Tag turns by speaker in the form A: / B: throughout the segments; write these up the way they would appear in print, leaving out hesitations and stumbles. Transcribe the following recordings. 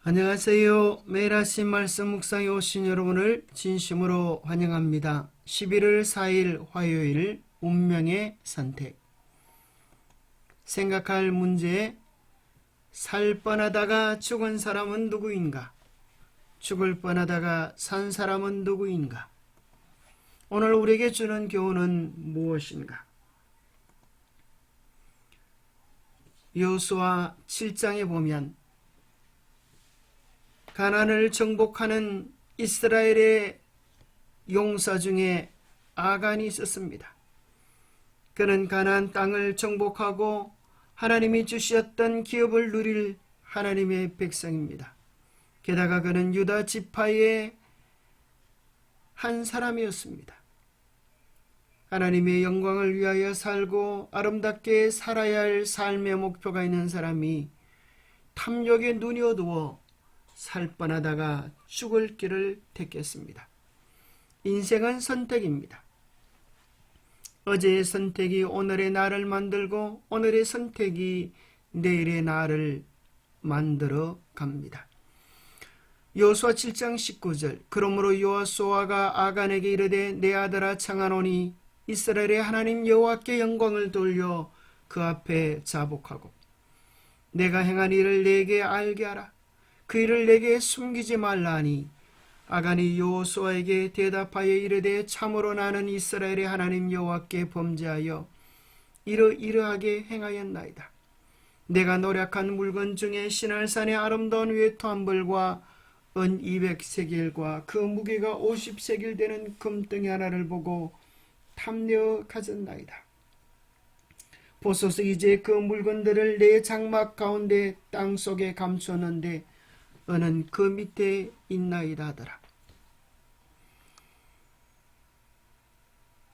A: 안녕하세요. 매일 아침 말씀 묵상에 오신 여러분을 진심으로 환영합니다. 11월 4일 화요일 운명의 선택. 생각할 문제. 살 뻔하다가 죽은 사람은 누구인가? 죽을 뻔하다가 산 사람은 누구인가? 오늘 우리에게 주는 교훈은 무엇인가? 여호수아 7장에 보면 가나안을 정복하는 이스라엘의 용사 중에 아간이 있었습니다. 그는 가나안 땅을 정복하고 하나님이 주셨던 기업을 누릴 하나님의 백성입니다. 게다가 그는 유다 지파의 한 사람이었습니다. 하나님의 영광을 위하여 살고 아름답게 살아야 할 삶의 목표가 있는 사람이 탐욕에 눈이 어두워 살 뻔하다가 죽을 길을 택했습니다. 인생은 선택입니다. 어제의 선택이 오늘의 나를 만들고 오늘의 선택이 내일의 나를 만들어 갑니다. 여호수아 7장 19절. 그러므로 여호수아가 아간에게 이르되 내 아들아 청하노니 이스라엘의 하나님 여호와께 영광을 돌려 그 앞에 자복하고 내가 행한 일을 내게 알게 하라. 그 일을 내게 숨기지 말라 하니 아간이 여호수아에게 대답하여 이르되 참으로 나는 이스라엘의 하나님 여호와께 범죄하여 이러이러하게 행하였나이다. 내가 노력한 물건 중에 시날산의 아름다운 외투 한 벌과 은 200세겔과 그 무게가 50세겔 되는 금덩이 하나를 보고 탐내어 가졌나이다. 보소서 이제 그 물건들을 내 장막 가운데 땅속에 감추었는데 은은 그 밑에 있나이다 하더라.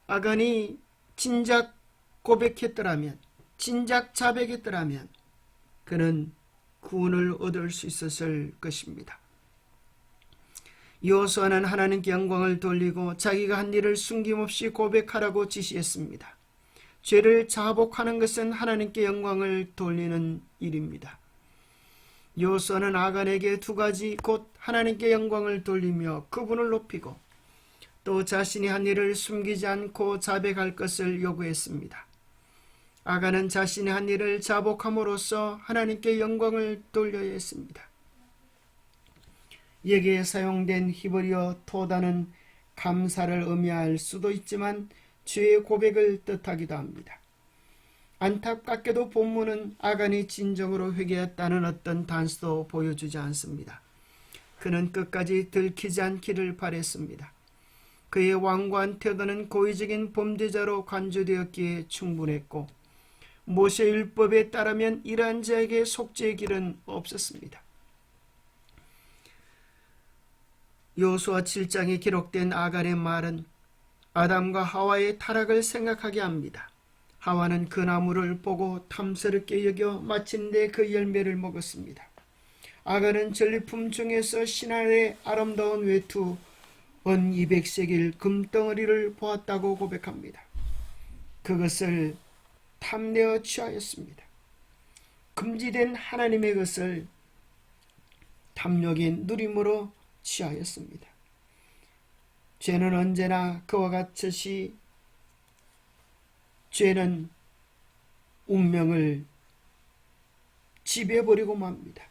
A: 아간이 진작 고백했더라면, 진작 자백했더라면 그는 구원을 얻을 수 있었을 것입니다. 여호수아는 하나님께 영광을 돌리고 자기가 한 일을 숨김없이 고백하라고 지시했습니다. 죄를 자복하는 것은 하나님께 영광을 돌리는 일입니다. 여호수아는 아간에게 두 가지 곧 하나님께 영광을 돌리며 그분을 높이고 또 자신이 한 일을 숨기지 않고 자백할 것을 요구했습니다. 아간은 자신이 한 일을 자복함으로써 하나님께 영광을 돌려야 했습니다. 여기에 사용된 히브리어 토다는 감사를 의미할 수도 있지만 죄의 고백을 뜻하기도 합니다. 안타깝게도 본문은 아간이 진정으로 회개했다는 어떤 단서도 보여주지 않습니다. 그는 끝까지 들키지 않기를 바랬습니다. 그의 완고한 태도는 고의적인 범죄자로 간주되었기에 충분했고 모세 율법에 따르면 이러한 자에게 속죄의 길은 없었습니다. 여호수아 7장에 기록된 아간의 말은 아담과 하와의 타락을 생각하게 합니다. 하와는 그 나무를 보고 탐스럽게 여겨 마침내 그 열매를 먹었습니다. 아간은 전리품 중에서 신할의 아름다운 외투 은 200세겔 금덩어리를 보았다고 고백합니다. 그것을 탐내어 취하였습니다. 금지된 하나님의 것을 탐욕의 누림으로 취하였습니다. 죄는 언제나 그와 같이 죄는 운명을 지배해버리고 맙니다.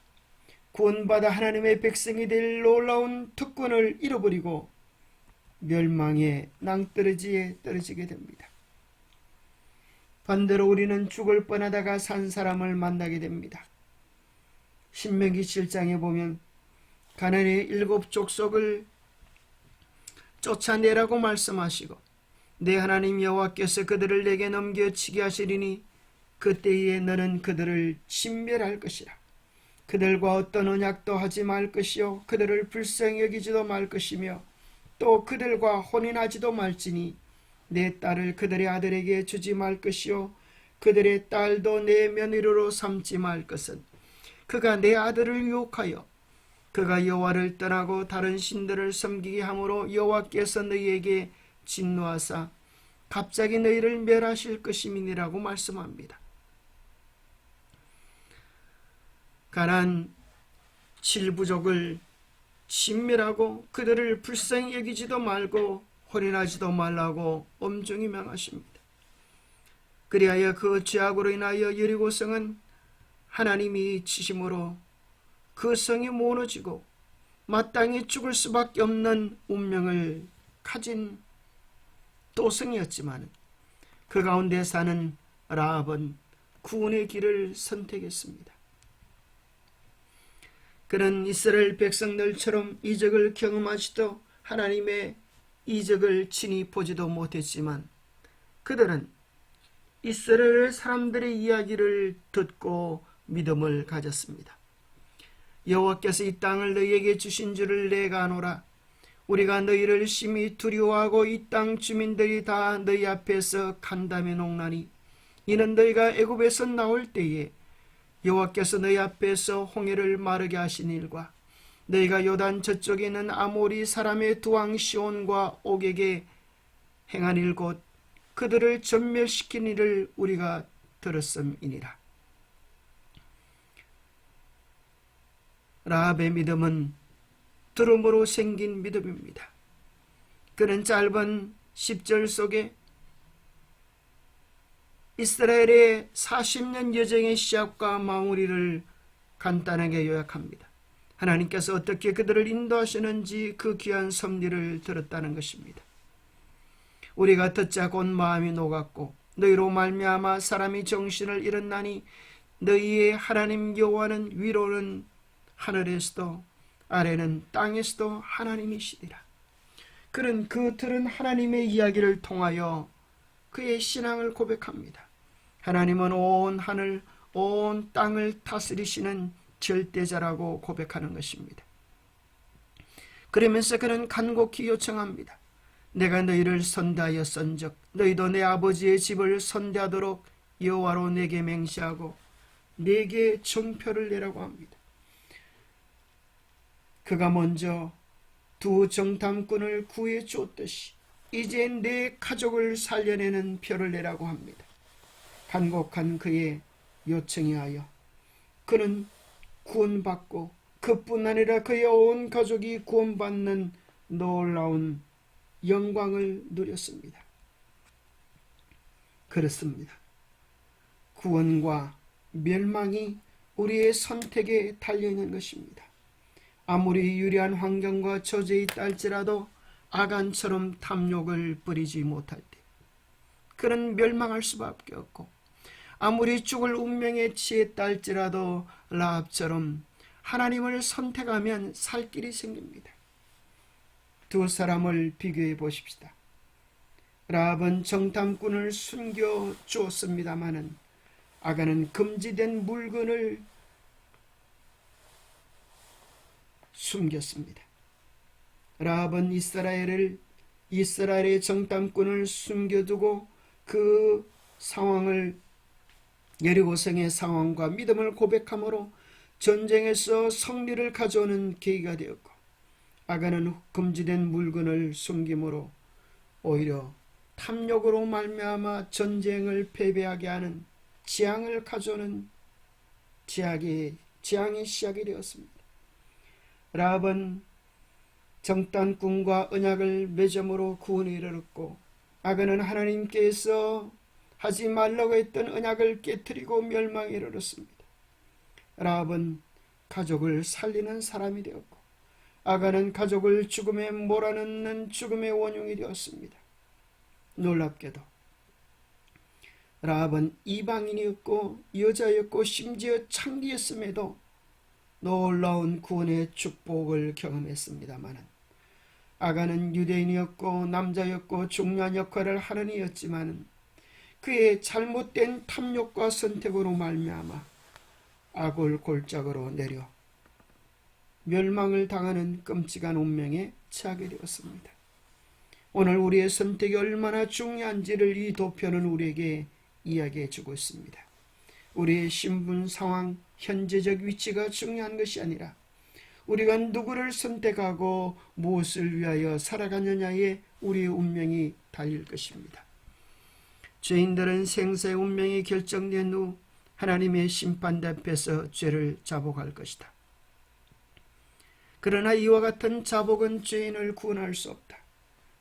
A: 구원받아 하나님의 백성이 될 놀라운 특권을 잃어버리고 멸망의 낭떠러지에 떨어지게 됩니다. 반대로 우리는 죽을 뻔하다가 산 사람을 만나게 됩니다. 신명기 7장에 보면 가나안의 7 족속을 쫓아내라고 말씀하시고 내 하나님 여호와께서 그들을 내게 넘겨치게 하시리니 그때에 너는 그들을 진멸할 것이라. 그들과 어떤 언약도 하지 말 것이요 그들을 불쌍히 여기지도 말 것이며 또 그들과 혼인하지도 말지니 내 딸을 그들의 아들에게 주지 말 것이요 그들의 딸도 내 며느리로 삼지 말 것은 그가 내 아들을 유혹하여 그가 여호와를 떠나고 다른 신들을 섬기게 함으로 여호와께서 너희에게 진노하사 갑자기 너희를 멸하실 것임이니라고 말씀합니다. 가나안 칠부족을 진멸하고 그들을 불쌍히 여기지도 말고 혼인하지도 말라고 엄중히 명하십니다. 그리하여 그 죄악으로 인하여 여리고성은 하나님이 치심으로 그 성이 무너지고 마땅히 죽을 수밖에 없는 운명을 가진 도성이었지만 그 가운데 사는 라합은 구원의 길을 선택했습니다. 그는 이스라엘 백성들처럼 이적을 경험하지도 하나님의 이적을 친히 보지도 못했지만 그들은 이스라엘 사람들의 이야기를 듣고 믿음을 가졌습니다. 여호와께서 이 땅을 너희에게 주신 줄을 내가 아노라. 우리가 너희를 심히 두려워하고 이 땅 주민들이 다 너희 앞에서 간담해 녹나니 이는 너희가 애굽에서 나올 때에 여호와께서 너희 앞에서 홍해를 마르게 하신 일과 너희가 요단 저쪽에 있는 아모리 사람의 두 왕 시온과 옥에게 행한 일 곧 그들을 전멸시킨 일을 우리가 들었음이니라. 라합의 믿음은 들음으로 생긴 믿음입니다. 그는 짧은 10절 속에 이스라엘의 40년 여정의 시작과 마무리를 간단하게 요약합니다. 하나님께서 어떻게 그들을 인도하시는지 그 귀한 섭리를 들었다는 것입니다. 우리가 듣자 곧 마음이 녹았고 너희로 말미암아 사람이 정신을 잃었나니 너희의 하나님 여호와는 위로는 하늘에서도 아래는 땅에서도 하나님이시리라. 그는 그 들은 하나님의 이야기를 통하여 그의 신앙을 고백합니다. 하나님은 온 하늘 온 땅을 다스리시는 절대자라고 고백하는 것입니다. 그러면서 그는 간곡히 요청합니다. 내가 너희를 선대하였은즉 너희도 내 아버지의 집을 선대하도록 여호와로 내게 맹세하고 내게 정표를 내라고 합니다. 그가 먼저 두 정탐꾼을 구해 주었듯이 이제 내 가족을 살려내는 표를 내라고 합니다. 간곡한 그의 요청에 하여 그는 구원받고 그뿐 아니라 그의 온 가족이 구원받는 놀라운 영광을 누렸습니다. 그렇습니다. 구원과 멸망이 우리의 선택에 달려있는 것입니다. 아무리 유리한 환경과 처지에 있다 할지라도 아간처럼 탐욕을 버리지 못할 때 그는 멸망할 수밖에 없고 아무리 죽을 운명에 취했다 할지라도 라합처럼 하나님을 선택하면 살 길이 생깁니다. 두 사람을 비교해 보십시다. 라합은 정탐꾼을 숨겨 주었습니다마는 아간은 금지된 물건을 숨겼습니다. 라합은 이스라엘의 정탐꾼을 숨겨두고 그 상황을 여리고성의 상황과 믿음을 고백함으로 전쟁에서 승리를 가져오는 계기가 되었고 아간은 금지된 물건을 숨김으로 오히려 탐욕으로 말미암아 전쟁을 패배하게 하는 재앙을 가져오는 재앙의 시작이 되었습니다. 라합은 정탐꾼과 언약을 맺음으로 구원에 이르렀고 아간은 하나님께서 하지 말라고 했던 언약을 깨뜨리고 멸망에 이르렀습니다. 라합은 가족을 살리는 사람이 되었고 아간은 가족을 죽음에 몰아넣는 죽음의 원흉이 되었습니다. 놀랍게도 라합은 이방인이었고 여자였고 심지어 창기였음에도 놀라운 구원의 축복을 경험했습니다마는 아간은 유대인이었고 남자였고 중요한 역할을 하는 이였지만 그의 잘못된 탐욕과 선택으로 말미암아 악을 골짜기로 내려 멸망을 당하는 끔찍한 운명에 처하게 되었습니다. 오늘 우리의 선택이 얼마나 중요한지를 이 도표는 우리에게 이야기해 주고 있습니다. 우리의 신분, 상황, 현재적 위치가 중요한 것이 아니라 우리가 누구를 선택하고 무엇을 위하여 살아가느냐에 우리의 운명이 달릴 것입니다. 죄인들은 생사의 운명이 결정된 후 하나님의 심판대 앞에서 죄를 자복할 것이다. 그러나 이와 같은 자복은 죄인을 구원할 수 없다.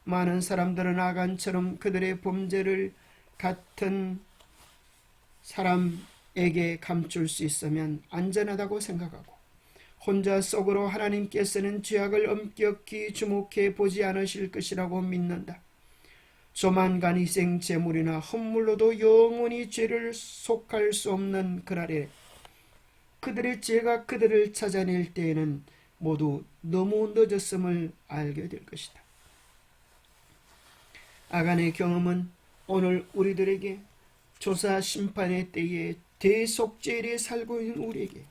A: 많은 사람들은 아간처럼 그들의 범죄를 같은 사람에게 감출 수 있으면 안전하다고 생각하고 혼자 속으로 하나님께서는 죄악을 엄격히 주목해 보지 않으실 것이라고 믿는다. 조만간 희생 제물이나 헌물로도 영원히 죄를 속할 수 없는 그날에 그들의 죄가 그들을 찾아낼 때에는 모두 너무 늦었음을 알게 될 것이다. 아간의 경험은 오늘 우리들에게 조사 심판의 때에 대속죄일에 살고 있는 우리에게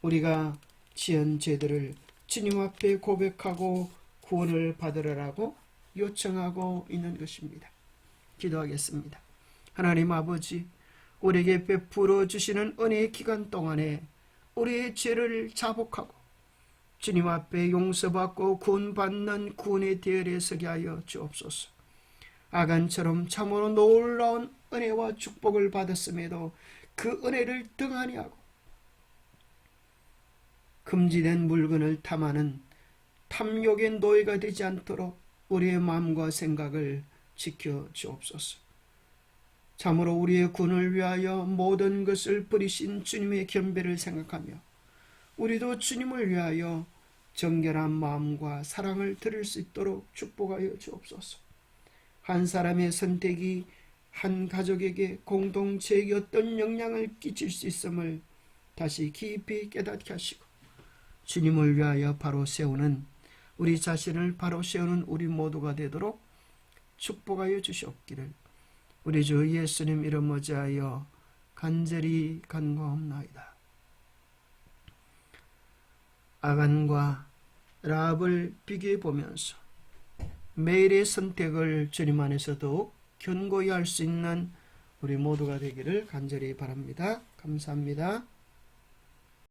A: 우리가 지은 죄들을 주님 앞에 고백하고 구원을 받으라고 요청하고 있는 것입니다. 기도하겠습니다. 하나님 아버지, 우리에게 베풀어 주시는 은혜의 기간 동안에 우리의 죄를 자복하고 주님 앞에 용서받고 구원받는 구원의 대열에 서게 하여 주옵소서. 아간처럼 참으로 놀라운 은혜와 축복을 받았음에도 그 은혜를 등한히 하고 금지된 물건을 탐하는 탐욕의 노예가 되지 않도록 우리의 마음과 생각을 지켜 주옵소서. 참으로 우리의 구원을 위하여 모든 것을 버리신 주님의 겸배를 생각하며 우리도 주님을 위하여 정결한 마음과 사랑을 드릴 수 있도록 축복하여 주옵소서. 한 사람의 선택이 한 가족에게 공동체에게 어떤 영향을 끼칠 수 있음을 다시 깊이 깨닫게 하시고 주님을 위하여 바로 세우는 우리 자신을 바로 세우는 우리 모두가 되도록 축복하여 주시옵기를 우리 주 예수님 이름 어지하여 간절히 간구하옵나이다. 아간과 라합을 비교해 보면서 매일의 선택을 주님 안에서 더욱 견고히 할 수 있는 우리 모두가 되기를 간절히 바랍니다. 감사합니다.